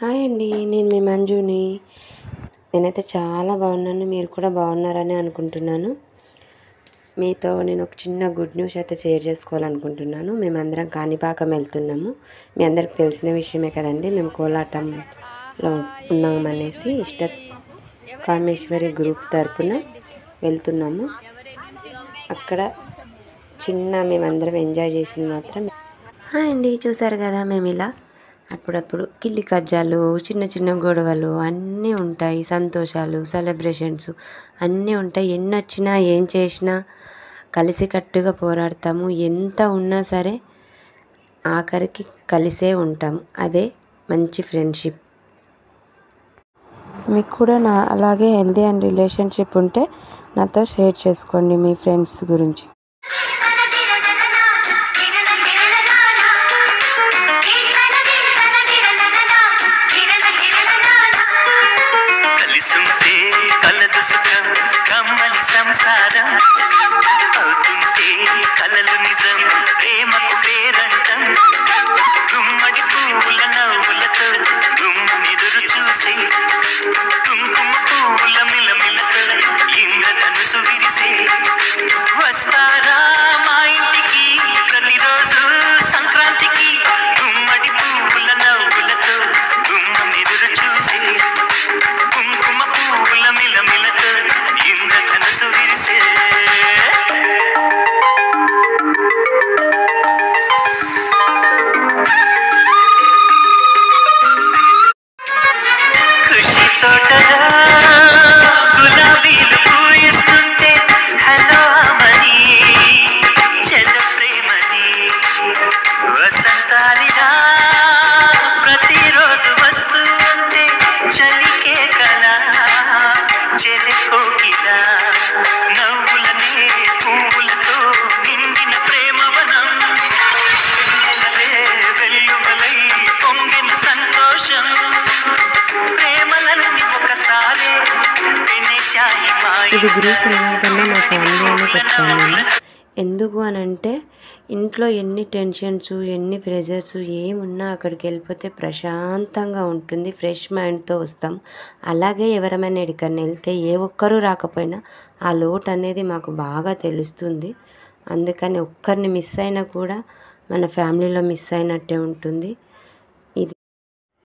Hi అండి, నేను మీ మంజుని. నేనైతే చాలా బాగున్నాను, మీరు కూడా బాగున్నారని అనుకుంటున్నాను. మీతో నేను ఒక చిన్న గుడ్ న్యూస్ అయితే షేర్ చేసుకోవాలనుకుంటున్నాను. మేమందరం కాణిపాకం వెళ్తున్నాము. మీ అందరికి తెలిసిన విషయమే కదండి, మేము కోలాటంలో ఉన్నామనేసి కామేశ్వరి గ్రూప్ తరపున వెళ్తున్నాము. అక్కడ మేమందరం ఎంజాయ్ చేసింది మాత్రం. హాయ్ అండి, చూసారు కదా, మేము ఇలా అప్పుడప్పుడు కిల్లి కజ్జాలు, చిన్న చిన్న గొడవలు అన్నీ ఉంటాయి. సంతోషాలు, సెలబ్రేషన్స్ అన్నీ ఉంటాయి. ఎన్ని వచ్చినా ఏం చేసినా కలిసికట్టుగా పోరాడతాము. ఎంత ఉన్నా సరే ఆఖరికి కలిసే ఉంటాము. అదే మంచి ఫ్రెండ్షిప్. మీకు కూడా అలాగే హెల్దీ అండ్ రిలేషన్షిప్ ఉంటే నాతో షేర్ చేసుకోండి మీ ఫ్రెండ్స్ గురించి. సంసారం అవుతుంటే కలలు నిజం, ప్రేమకు పేరంటం. గుమ్మడి పువ్వుల నవ్వులతో గుమ్మెదురు చూసే, కుంకుమ పువ్వుల మిలమిలతో ఇంద్రధనుసు విరిసే. వస్తారా మా ఇంటికి ప్రతిరోజు సంక్రాంతికి, గుమ్మడి పువ్వుల నవ్వులతో గుమ్మెదురు చూసే, కుంకుమ పువ్వుల మిలమిలతో ఇంద్రధనుసు విరిసే. ఖుషి తోటలో గులాబీలు పూయిస్తుంటే హలో అమని చెద ప్రేమని, వసంతాలినా ప్రతిరోజు వస్తూ ఉంటే చలికే కళ చెలి కోకిలా. నవ్వులనే పువ్వులతో నిండిన ప్రేమవనం, వెల్లువలై పొంగిన సంతోషం. ప్రేమలన్నీ ఒకసారి ఇది గ్రూప్ కన్నా మా ఫ్యామిలీ అని చెప్తాను. ఎందుకు అని అంటే ఇంట్లో ఎన్ని టెన్షన్స్, ఎన్ని ప్రెషర్స్ ఏమున్నా అక్కడికి వెళ్ళిపోతే ప్రశాంతంగా ఉంటుంది. ఫ్రెష్ మైండ్తో వస్తాం. అలాగే ఎవరమైనా ఎక్కడికైనా వెళ్తే ఏ ఒక్కరూ రాకపోయినా ఆ లోటు అనేది మాకు బాగా తెలుస్తుంది. అందుకని ఒక్కరిని మిస్ అయినా కూడా మన ఫ్యామిలీలో మిస్ అయినట్టే ఉంటుంది.